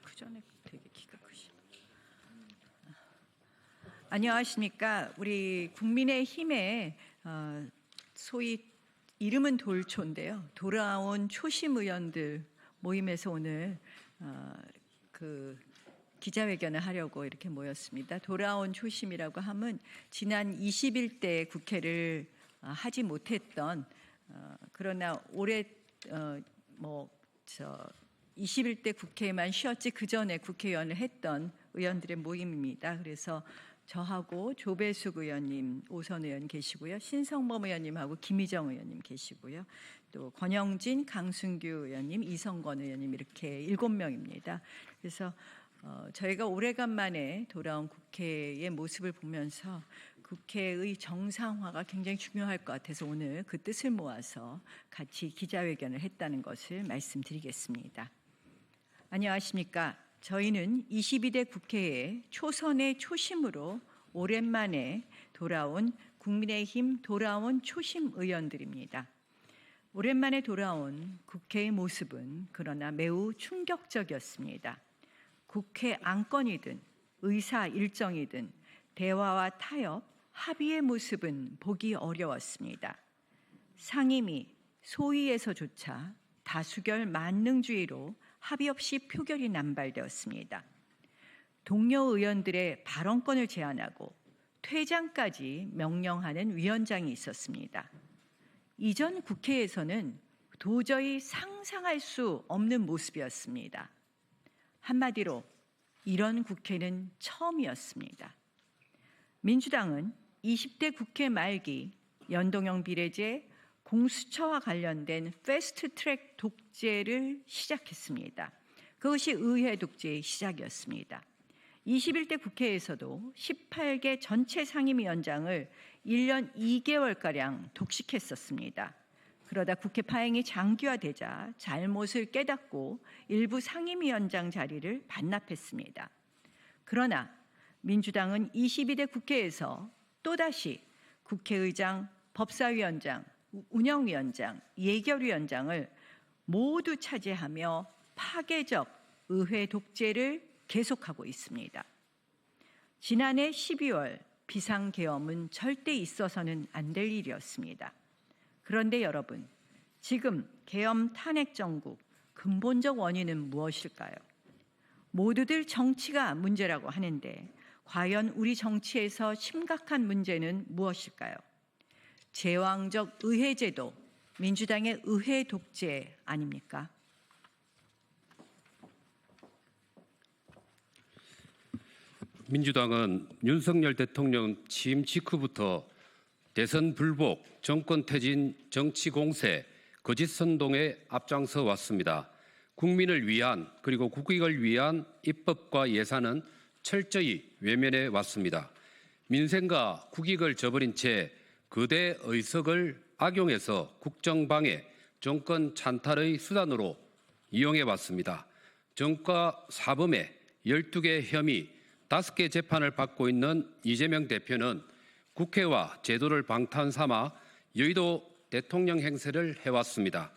그 전에 되게 키가 크시. 안녕하십니까? 우리 국민의힘의 소위 이름은 돌초인데요. 돌아온 초심 의원들 모임에서 오늘 그 기자회견을 하려고 이렇게 모였습니다. 돌아온 초심이라고 하면 지난 21대 국회를 하지 못했던 그러나 올해 21대 국회만 쉬었지 그 전에 국회의원을 했던 의원들의 모임입니다. 그래서 저하고 조배숙 의원님, 오선 의원 계시고요. 신성범 의원님하고 김희정 의원님 계시고요. 또 권영진, 강순규 의원님, 이성권 의원님 이렇게 7명입니다. 그래서 저희가 오래간만에 돌아온 국회의 모습을 보면서 국회의 정상화가 굉장히 중요할 것 같아서 오늘 그 뜻을 모아서 같이 기자회견을 했다는 것을 말씀드리겠습니다. 안녕하십니까? 저희는 22대 국회의 초선의 초심으로 오랜만에 돌아온 국민의힘 돌아온 초심 의원들입니다. 오랜만에 돌아온 국회의 모습은 그러나 매우 충격적이었습니다. 국회 안건이든 의사 일정이든 대화와 타협, 합의의 모습은 보기 어려웠습니다. 상임위, 소위에서조차 다수결 만능주의로 합의 없이 표결이 남발되었습니다. 동료 의원들의 발언권을 제한하고 퇴장까지 명령하는 위원장이 있었습니다. 이전 국회에서는 도저히 상상할 수 없는 모습이었습니다. 한마디로 이런 국회는 처음이었습니다. 민주당은 20대 국회 말기 연동형 비례제, 공수처와 관련된 패스트트랙 독재를 시작했습니다. 그것이 의회 독재의 시작이었습니다. 21대 국회에서도 18개 전체 상임위원장을 1년 2개월가량 독식했었습니다. 그러다 국회 파행이 장기화되자 잘못을 깨닫고 일부 상임위원장 자리를 반납했습니다. 그러나 민주당은 22대 국회에서 또다시 국회의장, 법사위원장, 운영위원장, 예결위원장을 모두 차지하며 파괴적 의회 독재를 계속하고 있습니다. 지난해 12월 비상계엄은 절대 있어서는 안 될 일이었습니다. 그런데 여러분, 지금 계엄 탄핵 정국 근본적 원인은 무엇일까요? 모두들 정치가 문제라고 하는데 과연 우리 정치에서 심각한 문제는 무엇일까요? 제왕적 의회제도, 민주당의 의회 독재 아닙니까? 민주당은 윤석열 대통령 취임 직후부터 대선 불복, 정권 퇴진, 정치 공세, 거짓 선동에 앞장서 왔습니다. 국민을 위한 그리고 국익을 위한 입법과 예산은 철저히 외면해 왔습니다. 민생과 국익을 저버린 채 거대 의석을 악용해서 국정방해, 정권 찬탈의 수단으로 이용해 왔습니다. 정과 사범의 12개 혐의, 5개 재판을 받고 있는 이재명 대표는 국회와 제도를 방탄 삼아 여의도 대통령 행세를 해왔습니다.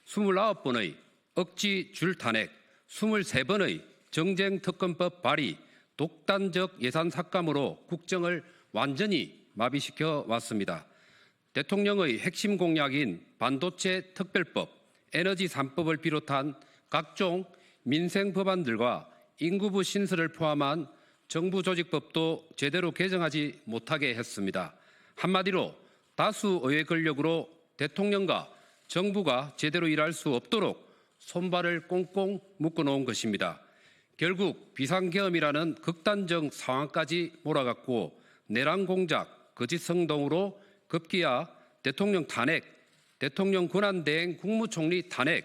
29번의 억지 줄탄핵, 23번의 정쟁특검법 발의, 독단적 예산 삭감으로 국정을 완전히 마비시켜 왔습니다. 대통령의 핵심 공약인 반도체 특별법, 에너지 3법을 비롯한 각종 민생 법안들과 인구부 신설을 포함한 정부조직법도 제대로 개정하지 못하게 했습니다. 한마디로 다수 의회 권력으로 대통령과 정부가 제대로 일할 수 없도록 손발을 꽁꽁 묶어놓은 것입니다. 결국 비상계엄이라는 극단적 상황까지 몰아갔고 내란 공작, 거짓 성동으로 급기야 대통령 탄핵, 대통령 권한대행 국무총리 탄핵,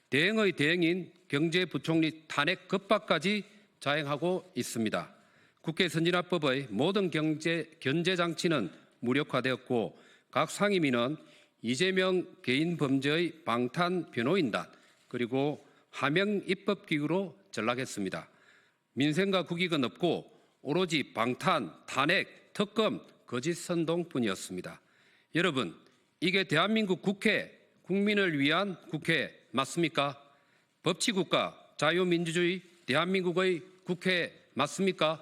대행의 대행인 경제부총리 탄핵 급박까지 자행하고 있습니다. 국회 선진화법의 모든 견제장치는 무력화되었고 각 상임위는 이재명 개인 범죄의 방탄 변호인단 그리고 하명 입법기구로 전락했습니다. 민생과 국익은 없고 오로지 방탄, 탄핵, 특검, 거짓 선동뿐이었습니다. 여러분, 이게 대한민국 국회, 국민을 위한 국회 맞습니까? 법치국가, 자유민주주의, 대한민국의 국회 맞습니까?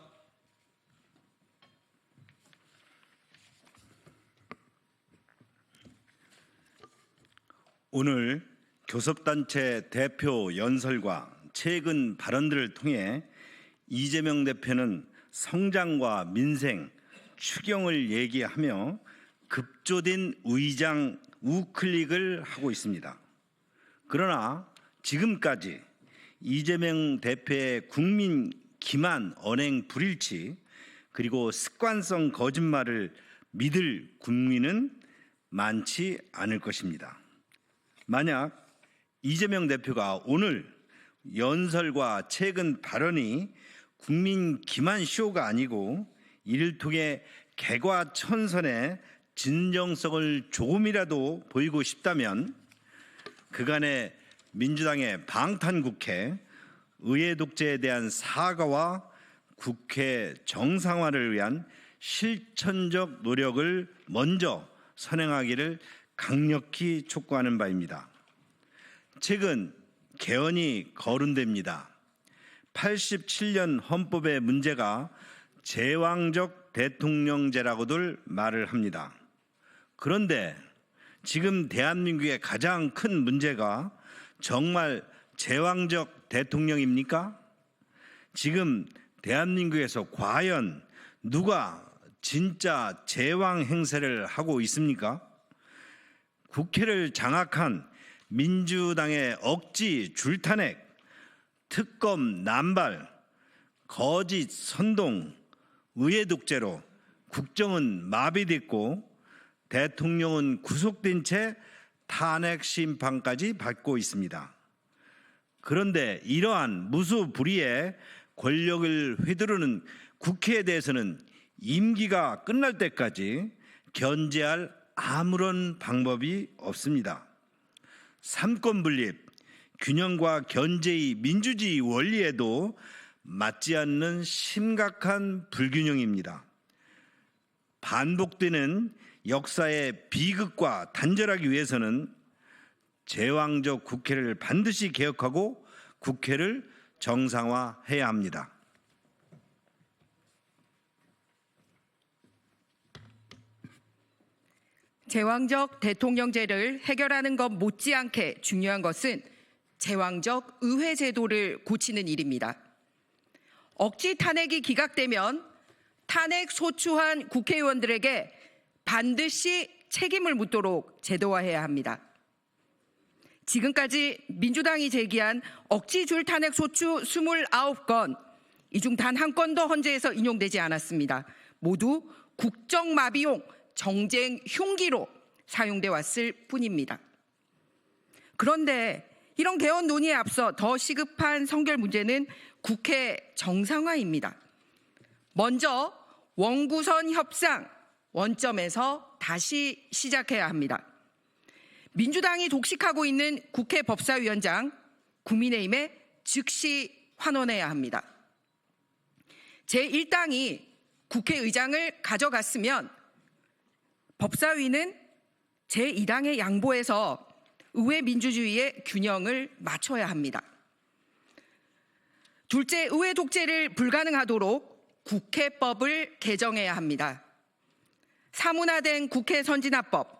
오늘 교섭단체 대표 연설과 최근 발언들을 통해 이재명 대표는 성장과 민생, 추경을 얘기하며 급조된 의장 우클릭을 하고 있습니다. 그러나 지금까지 이재명 대표의 국민 기만 언행 불일치 그리고 습관성 거짓말을 믿을 국민은 많지 않을 것입니다. 만약 이재명 대표가 오늘 연설과 최근 발언이 국민 기만 쇼가 아니고 이를 통해 개과천선의 진정성을 조금이라도 보이고 싶다면 그간의 민주당의 방탄국회, 의회 독재에 대한 사과와 국회 정상화를 위한 실천적 노력을 먼저 선행하기를 강력히 촉구하는 바입니다. 최근 개헌이 거론됩니다. 87년 헌법의 문제가 제왕적 대통령제라고들 말을 합니다. 그런데 지금 대한민국의 가장 큰 문제가 정말 제왕적 대통령입니까? 지금 대한민국에서 과연 누가 진짜 제왕 행세를 하고 있습니까? 국회를 장악한 민주당의 억지 줄탄핵, 특검 남발, 거짓 선동, 의회 독재로 국정은 마비됐고 대통령은 구속된 채 탄핵 심판까지 받고 있습니다. 그런데 이러한 무소불위의 권력을 휘두르는 국회에 대해서는 임기가 끝날 때까지 견제할 아무런 방법이 없습니다. 삼권 분립, 균형과 견제의 민주주의 원리에도 맞지 않는 심각한 불균형입니다. 반복되는 역사의 비극과 단절하기 위해서는 제왕적 국회를 반드시 개혁하고 국회를 정상화해야 합니다. 제왕적 대통령제를 해결하는 것 못지않게 중요한 것은 제왕적 의회 제도를 고치는 일입니다. 억지 탄핵이 기각되면 탄핵 소추한 국회의원들에게 반드시 책임을 묻도록 제도화해야 합니다. 지금까지 민주당이 제기한 억지줄 탄핵 소추 29건, 이 중 단 한 건도 헌재에서 인용되지 않았습니다. 모두 국정마비용 정쟁 흉기로 사용돼 왔을 뿐입니다. 그런데 이런 개헌 논의에 앞서 더 시급한 선결 문제는 국회 정상화입니다. 먼저 원구성 협상 원점에서 다시 시작해야 합니다. 민주당이 독식하고 있는 국회 법사위원장, 국민의힘에 즉시 환원해야 합니다. 제1당이 국회의장을 가져갔으면 법사위는 제2당에 양보해서 의회 민주주의의 균형을 맞춰야 합니다. 둘째, 의회 독재를 불가능하도록 국회법을 개정해야 합니다. 사문화된 국회 선진화법,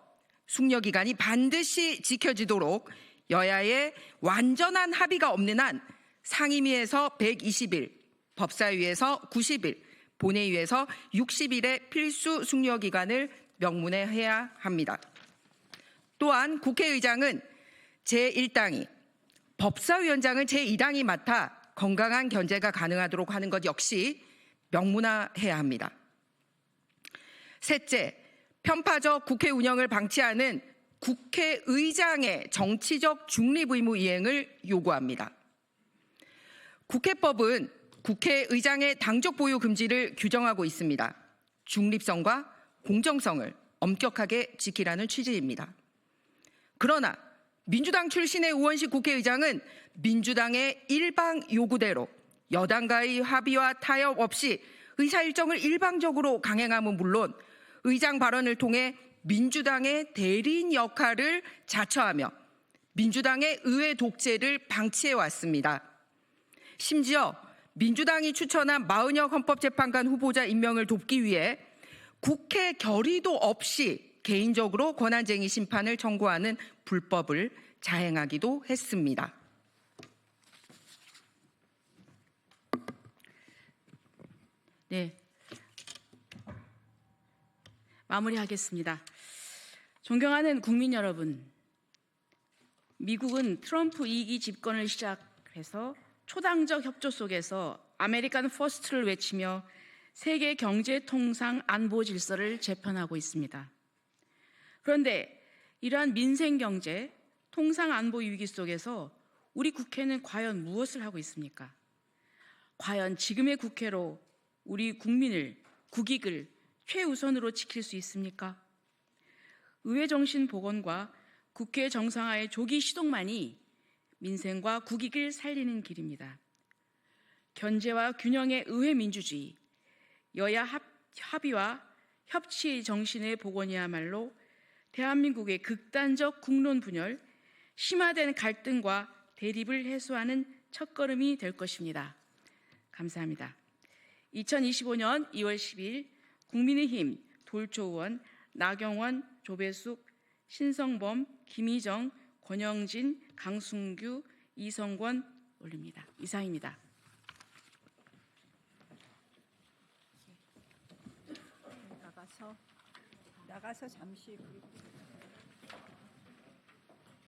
숙려기간이 반드시 지켜지도록 여야의 완전한 합의가 없는 한 상임위에서 120일, 법사위에서 90일, 본회의에서 60일의 필수 숙려기간을 명문화해야 합니다. 또한 국회의장은 제1당이, 법사위원장을 제2당이 맡아 건강한 견제가 가능하도록 하는 것 역시 명문화해야 합니다. 셋째, 편파적 국회 운영을 방치하는 국회의장의 정치적 중립 의무 이행을 요구합니다. 국회법은 국회의장의 당적 보유 금지를 규정하고 있습니다. 중립성과 공정성을 엄격하게 지키라는 취지입니다. 그러나 민주당 출신의 우원식 국회의장은 민주당의 일방 요구대로 여당과의 합의와 타협 없이 의사 일정을 일방적으로 강행함은 물론 의장 발언을 통해 민주당의 대리인 역할을 자처하며 민주당의 의회 독재를 방치해 왔습니다. 심지어 민주당이 추천한 마은혁 헌법재판관 후보자 임명을 돕기 위해 국회 결의도 없이 개인적으로 권한쟁의 심판을 청구하는 불법을 자행하기도 했습니다. 네, 마무리하겠습니다. 존경하는 국민 여러분, 미국은 트럼프 2기 집권을 시작해서 초당적 협조 속에서 아메리칸 퍼스트를 외치며 세계 경제 통상 안보 질서를 재편하고 있습니다. 그런데 이러한 민생 경제 통상 안보 위기 속에서 우리 국회는 과연 무엇을 하고 있습니까? 과연 지금의 국회로 우리 국민을, 국익을 최우선으로 지킬 수 있습니까? 의회 정신 복원과 국회 정상화의 조기 시동만이 민생과 국익을 살리는 길입니다. 견제와 균형의 의회 민주주의, 여야 합의와 협치의 정신의 복원이야말로 대한민국의 극단적 국론 분열, 심화된 갈등과 대립을 해소하는 첫걸음이 될 것입니다. 감사합니다. 2025년 2월 10일 국민의힘 돌초 의원 나경원, 조배숙, 신성범, 김희정, 권영진, 강순규, 이성권 올립니다. 이상입니다. 나가서 잠시